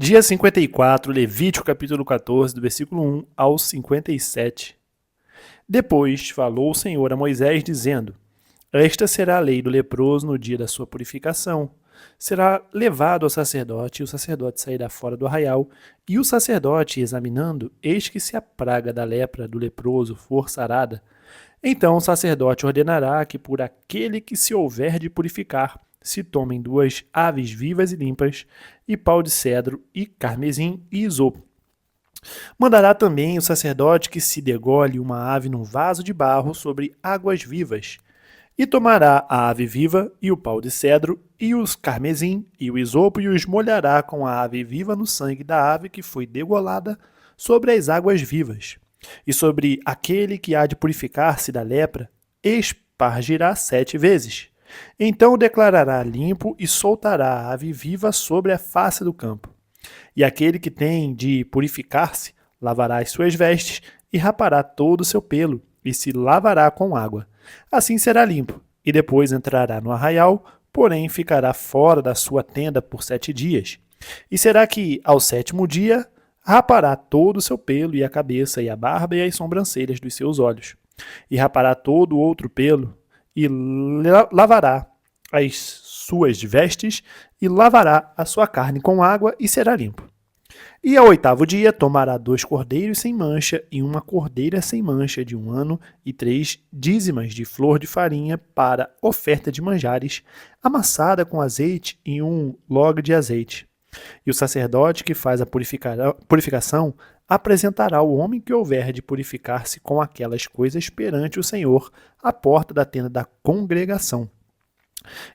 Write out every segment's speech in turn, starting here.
Dia 54, Levítico capítulo 14, do versículo 1 ao 57. Depois falou o Senhor a Moisés, dizendo: Esta será a lei do leproso no dia da sua purificação. Será levado ao sacerdote, e o sacerdote sairá fora do arraial, e o sacerdote, examinando, eis que se a praga da lepra do leproso for sarada, então o sacerdote ordenará que por aquele que se houver de purificar, se tomem 2 aves vivas e limpas, e pau de cedro, e carmesim, e isopo. Mandará também o sacerdote que se degole uma ave num vaso de barro sobre águas vivas, e tomará a ave viva, e o pau de cedro, e os carmesim, e o isopo, e os molhará com a ave viva no sangue da ave que foi degolada sobre as águas vivas. E sobre aquele que há de purificar-se da lepra, espargirá 7 vezes. Então o declarará limpo e soltará a ave viva sobre a face do campo. E aquele que tem de purificar-se, lavará as suas vestes e rapará todo o seu pelo, e se lavará com água. Assim será limpo, e depois entrará no arraial, porém ficará fora da sua tenda por 7 dias. E será que, ao 7º dia, rapará todo o seu pelo, e a cabeça, e a barba, e as sobrancelhas dos seus olhos. E rapará todo o outro pelo, e lavará as suas vestes, e lavará a sua carne com água, e será limpo. E ao 8º dia tomará 2 cordeiros sem mancha e uma cordeira sem mancha de 1 ano e 3 dízimas de flor de farinha para oferta de manjares, amassada com azeite e 1 log de azeite. E o sacerdote que faz a purificação apresentará o homem que houver de purificar-se com aquelas coisas perante o Senhor, à porta da tenda da congregação.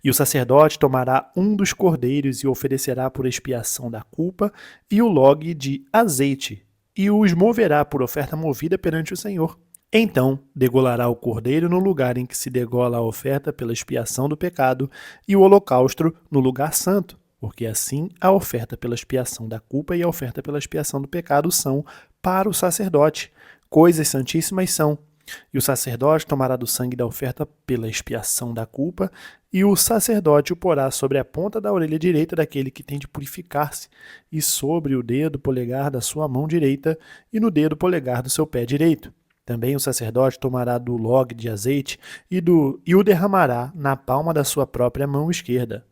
E o sacerdote tomará um dos cordeiros e oferecerá por expiação da culpa e o log de azeite, e os moverá por oferta movida perante o Senhor. Então degolará o cordeiro no lugar em que se degola a oferta pela expiação do pecado, e o holocausto no lugar santo, porque assim a oferta pela expiação da culpa e a oferta pela expiação do pecado são para o sacerdote. Coisas santíssimas são. E o sacerdote tomará do sangue da oferta pela expiação da culpa, e o sacerdote o porá sobre a ponta da orelha direita daquele que tem de purificar-se, e sobre o dedo polegar da sua mão direita, e no dedo polegar do seu pé direito. Também o sacerdote tomará do log de azeite e o derramará na palma da sua própria mão esquerda.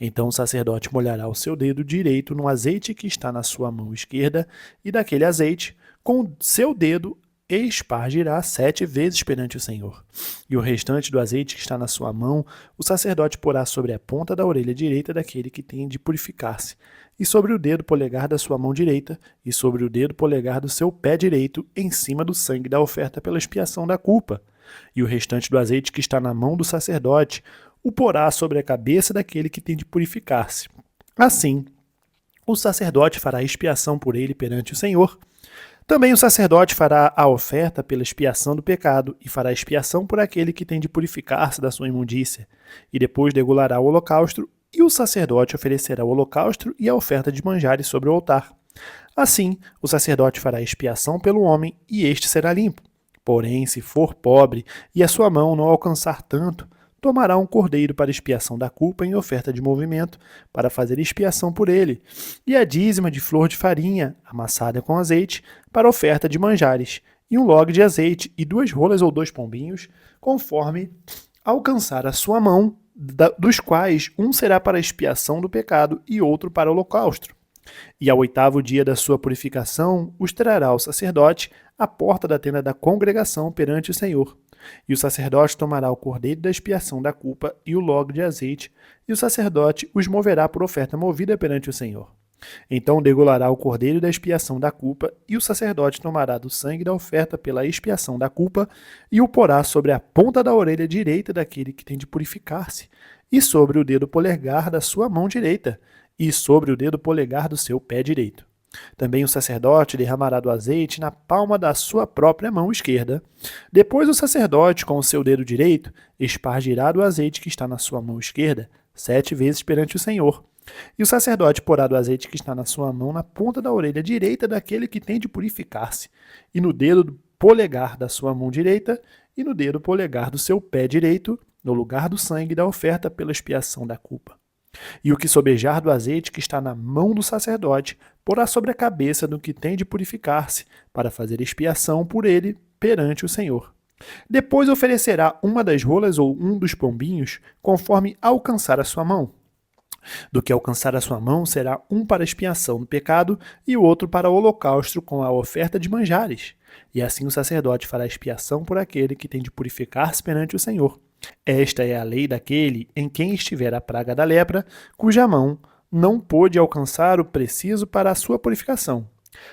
Então o sacerdote molhará o seu dedo direito no azeite que está na sua mão esquerda, e daquele azeite, com o seu dedo, espargirá 7 vezes perante o Senhor. E o restante do azeite que está na sua mão, o sacerdote porá sobre a ponta da orelha direita daquele que tem de purificar-se, e sobre o dedo polegar da sua mão direita, e sobre o dedo polegar do seu pé direito, em cima do sangue da oferta pela expiação da culpa. E o restante do azeite que está na mão do sacerdote, o porá sobre a cabeça daquele que tem de purificar-se. Assim, o sacerdote fará expiação por ele perante o Senhor. Também o sacerdote fará a oferta pela expiação do pecado e fará expiação por aquele que tem de purificar-se da sua imundícia, e depois degolará o holocausto, e o sacerdote oferecerá o holocausto e a oferta de manjares sobre o altar. Assim, o sacerdote fará expiação pelo homem, e este será limpo. Porém, se for pobre e a sua mão não alcançar tanto, tomará um cordeiro para expiação da culpa em oferta de movimento, para fazer expiação por ele, e a dízima de flor de farinha, amassada com azeite, para oferta de manjares, e um log de azeite, e 2 rolas ou 2 pombinhos, conforme alcançar a sua mão, dos quais um será para expiação do pecado e outro para o holocausto. E ao 8º dia da sua purificação, os trará o sacerdote à porta da tenda da congregação perante o Senhor. E o sacerdote tomará o cordeiro da expiação da culpa e o log de azeite, e o sacerdote os moverá por oferta movida perante o Senhor. Então degolará o cordeiro da expiação da culpa, e o sacerdote tomará do sangue da oferta pela expiação da culpa, e o porá sobre a ponta da orelha direita daquele que tem de purificar-se, e sobre o dedo polegar da sua mão direita, e sobre o dedo polegar do seu pé direito. Também o sacerdote derramará do azeite na palma da sua própria mão esquerda. Depois o sacerdote, com o seu dedo direito, espargirá do azeite que está na sua mão esquerda 7 vezes perante o Senhor. E o sacerdote porá do azeite que está na sua mão na ponta da orelha direita daquele que tem de purificar-se, e no dedo polegar da sua mão direita, e no dedo polegar do seu pé direito, no lugar do sangue da oferta pela expiação da culpa. E o que sobejar do azeite que está na mão do sacerdote, porá sobre a cabeça do que tem de purificar-se, para fazer expiação por ele perante o Senhor. Depois oferecerá uma das rolas ou um dos pombinhos, conforme alcançar a sua mão. Do que alcançar a sua mão será um para expiação do pecado e o outro para o holocausto com a oferta de manjares. E assim o sacerdote fará expiação por aquele que tem de purificar-se perante o Senhor. Esta é a lei daquele em quem estiver a praga da lepra, cuja mão não pôde alcançar o preciso para a sua purificação.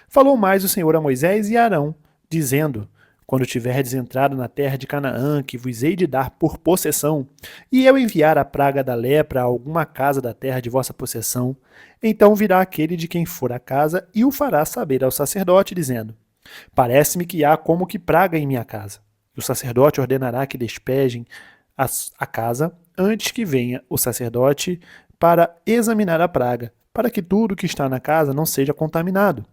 Falou mais o Senhor a Moisés e a Arão, dizendo: quando tiverdes entrado na terra de Canaã, que vos hei de dar por possessão, e eu enviar a praga da lepra a alguma casa da terra de vossa possessão, então virá aquele de quem for a casa e o fará saber ao sacerdote, dizendo: parece-me que há como que praga em minha casa. E o sacerdote ordenará que despejem a casa antes que venha o sacerdote para examinar a praga, para que tudo que está na casa não seja contaminado.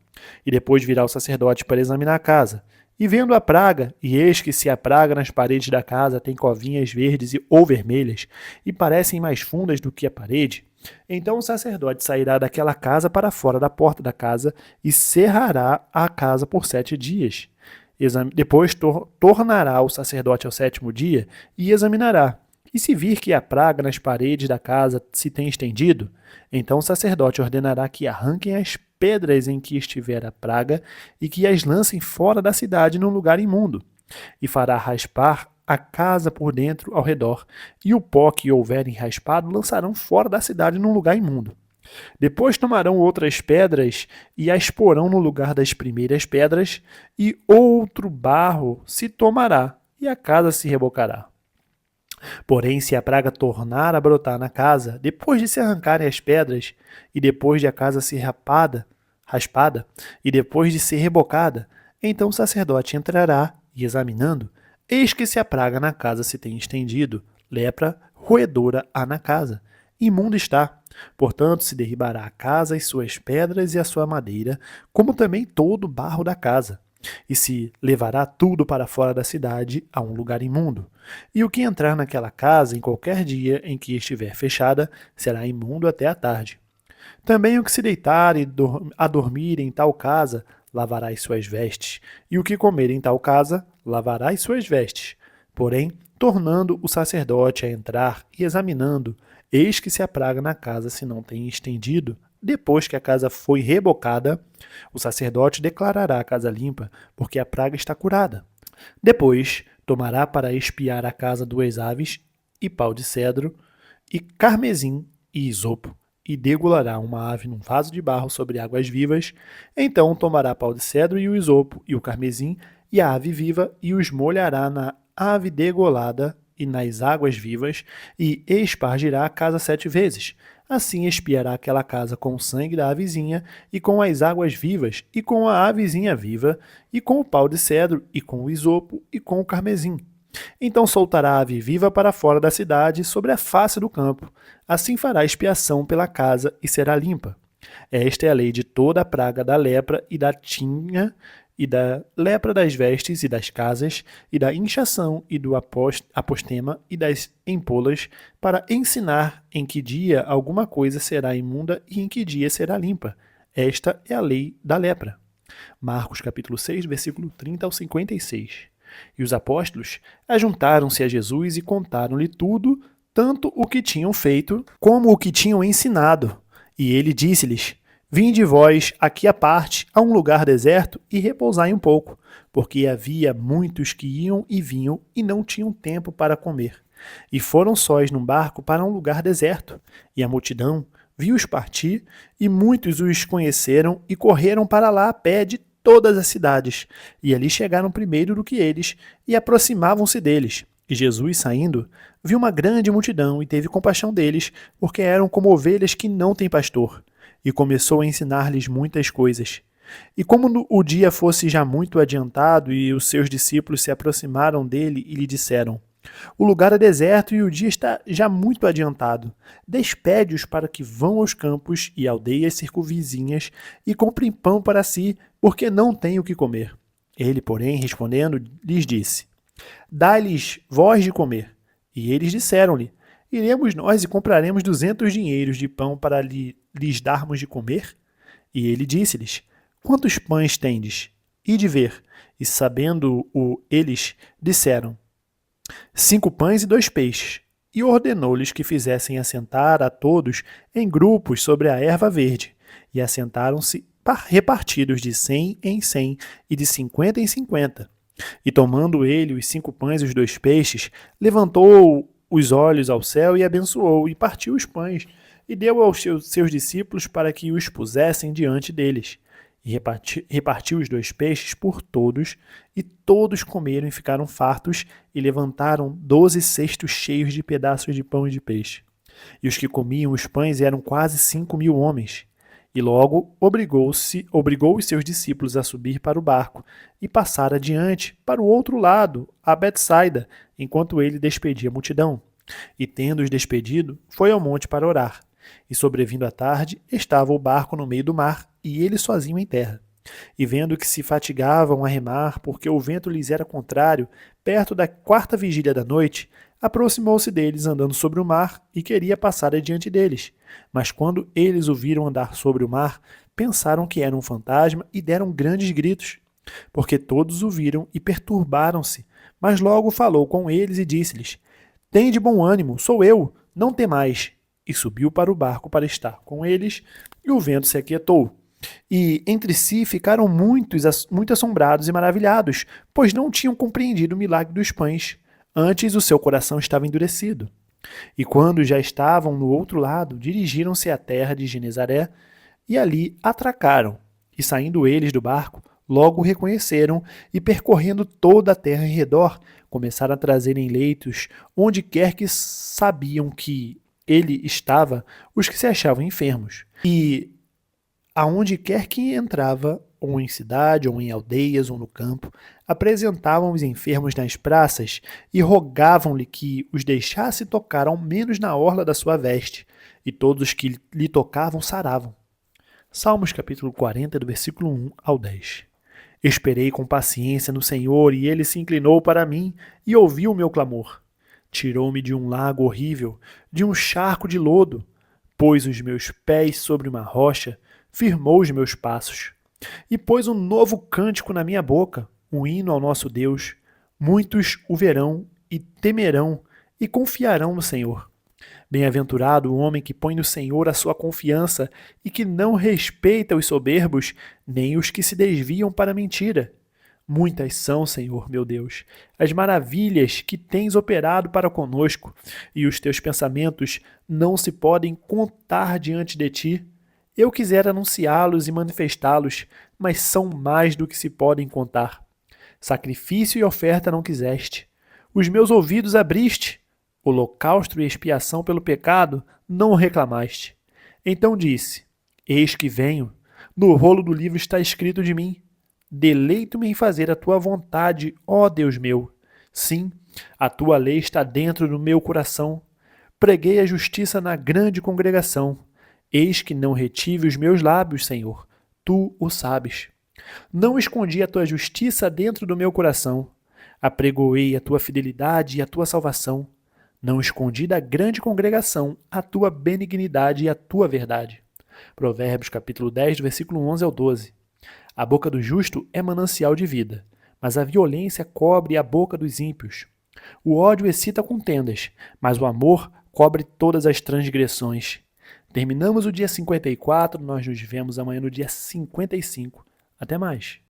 E depois virá o sacerdote para examinar a casa. E vendo a praga, e eis que se a praga nas paredes da casa tem covinhas verdes ou vermelhas, e parecem mais fundas do que a parede, então o sacerdote sairá daquela casa para fora da porta da casa e cerrará a casa por 7 dias. Depois tornará o sacerdote ao 7º dia e examinará. E se vir que a praga nas paredes da casa se tem estendido, então o sacerdote ordenará que arranquem as pedras em que estiver a praga e que as lancem fora da cidade num lugar imundo. E fará raspar a casa por dentro ao redor, e o pó que houverem raspado lançarão fora da cidade num lugar imundo. Depois tomarão outras pedras e as porão no lugar das primeiras pedras, e outro barro se tomará, e a casa se rebocará. Porém, se a praga tornar a brotar na casa, depois de se arrancarem as pedras, e depois de a casa ser raspada, e depois de ser rebocada, então o sacerdote entrará, e examinando, eis que se a praga na casa se tem estendido, lepra roedora há na casa. Imundo está. Portanto, se derribará a casa, as suas pedras e a sua madeira, como também todo o barro da casa. E se levará tudo para fora da cidade, a um lugar imundo. E o que entrar naquela casa em qualquer dia em que estiver fechada, será imundo até a tarde. Também o que se deitar a dormir em tal casa, lavará as suas vestes, e o que comer em tal casa, lavará as suas vestes. Porém, tornando o sacerdote a entrar e examinando, eis que se a praga na casa se não tem estendido, depois que a casa foi rebocada, o sacerdote declarará a casa limpa, porque a praga está curada. Depois, tomará para expiar a casa 2 aves, e pau de cedro, e carmesim e isopo, e degolará uma ave num vaso de barro sobre águas vivas. Então tomará pau de cedro e o isopo, e o carmesim, e a ave viva, e os molhará na ave degolada e nas águas vivas, e espargirá a casa 7 vezes. Assim expiará aquela casa com o sangue da avezinha, e com as águas vivas, e com a avezinha viva, e com o pau de cedro, e com o isopo, e com o carmesim. Então soltará a ave viva para fora da cidade, sobre a face do campo. Assim fará expiação pela casa, e será limpa. Esta é a lei de toda a praga da lepra e da tinha, e da lepra das vestes e das casas, e da inchação e do apostema e das empolas, para ensinar em que dia alguma coisa será imunda e em que dia será limpa. Esta é a lei da lepra. Marcos capítulo 6, versículo 30 ao 56. E os apóstolos ajuntaram-se a Jesus e contaram-lhe tudo, tanto o que tinham feito como o que tinham ensinado. E ele disse-lhes: vinde vós aqui à parte, a um lugar deserto, e repousai um pouco, porque havia muitos que iam e vinham e não tinham tempo para comer. E foram sós num barco para um lugar deserto, e a multidão viu-os partir, e muitos os conheceram e correram para lá a pé de todas as cidades, e ali chegaram primeiro do que eles, e aproximavam-se deles. E Jesus, saindo, viu uma grande multidão e teve compaixão deles, porque eram como ovelhas que não têm pastor. E começou a ensinar-lhes muitas coisas. E como o dia fosse já muito adiantado, e os seus discípulos se aproximaram dele e lhe disseram: o lugar é deserto e o dia está já muito adiantado. Despede-os para que vão aos campos e aldeias circunvizinhas e comprem pão para si, porque não têm o que comer. Ele, porém, respondendo, lhes disse: dai-lhes vós de comer. E eles disseram-lhe: iremos nós e compraremos 200 dinheiros de pão para lhes darmos de comer? E ele disse-lhes: Quantos pães tendes? Ide ver. E sabendo-o eles, disseram: 5 pães e 2 peixes. E ordenou-lhes que fizessem assentar a todos em grupos sobre a erva verde. E assentaram-se repartidos de 100 em 100 e de 50 em 50. E tomando ele os 5 pães e os 2 peixes, levantou os olhos ao céu e abençoou, e partiu os pães, e deu aos seus discípulos para que os pusessem diante deles. E repartiu os 2 peixes por todos, e todos comeram e ficaram fartos, e levantaram 12 cestos cheios de pedaços de pão e de peixe. E os que comiam os pães eram quase 5.000 homens. E logo obrigou os seus discípulos a subir para o barco e passar adiante para o outro lado, a Betsaida, enquanto ele despedia a multidão. E tendo-os despedido, foi ao monte para orar. E sobrevindo a tarde, estava o barco no meio do mar, e ele sozinho em terra. E vendo que se fatigavam a remar, porque o vento lhes era contrário, perto da 4ª vigília da noite, aproximou-se deles andando sobre o mar e queria passar adiante deles. Mas quando eles o viram andar sobre o mar, pensaram que era um fantasma e deram grandes gritos, porque todos o viram e perturbaram-se. Mas logo falou com eles e disse-lhes: Tende bom ânimo, sou eu, não temais. E subiu para o barco para estar com eles, e o vento se aquietou. E entre si ficaram muito assombrados e maravilhados, pois não tinham compreendido o milagre dos pães. Antes o seu coração estava endurecido. E quando já estavam no outro lado, dirigiram-se à terra de Genezaré, e ali atracaram. E saindo eles do barco, logo o reconheceram, e percorrendo toda a terra em redor, começaram a trazer em leitos, onde quer que sabiam que ele estava, os que se achavam enfermos. E aonde quer que entrava, ou em cidade, ou em aldeias, ou no campo, apresentavam os enfermos nas praças e rogavam-lhe que os deixasse tocar ao menos na orla da sua veste, e todos os que lhe tocavam saravam. Salmos capítulo 40, do versículo 1 ao 10. Esperei com paciência no Senhor, e ele se inclinou para mim e ouviu o meu clamor. Tirou-me de um lago horrível, de um charco de lodo, pôs os meus pés sobre uma rocha, firmou os meus passos. E pôs um novo cântico na minha boca, um hino ao nosso Deus. Muitos o verão e temerão e confiarão no Senhor. Bem-aventurado o homem que põe no Senhor a sua confiança e que não respeita os soberbos, nem os que se desviam para a mentira. Muitas são, Senhor, meu Deus, as maravilhas que tens operado para conosco, e os teus pensamentos não se podem contar diante de ti. Eu quisera anunciá-los e manifestá-los, mas são mais do que se podem contar. Sacrifício e oferta não quiseste. Os meus ouvidos abriste. Holocausto e expiação pelo pecado não o reclamaste. Então disse: Eis que venho. No rolo do livro está escrito de mim: Deleito-me em fazer a tua vontade, ó Deus meu. Sim, a tua lei está dentro do meu coração. Preguei a justiça na grande congregação. Eis que não retive os meus lábios, Senhor. Tu o sabes. Não escondi a tua justiça dentro do meu coração. Apregoei a tua fidelidade e a tua salvação. Não escondi da grande congregação a tua benignidade e a tua verdade. Provérbios capítulo 10, do versículo 11 ao 12. A boca do justo é manancial de vida, mas a violência cobre a boca dos ímpios. O ódio excita contendas, mas o amor cobre todas as transgressões. Terminamos o dia 54, nós nos vemos amanhã no dia 55. Até mais.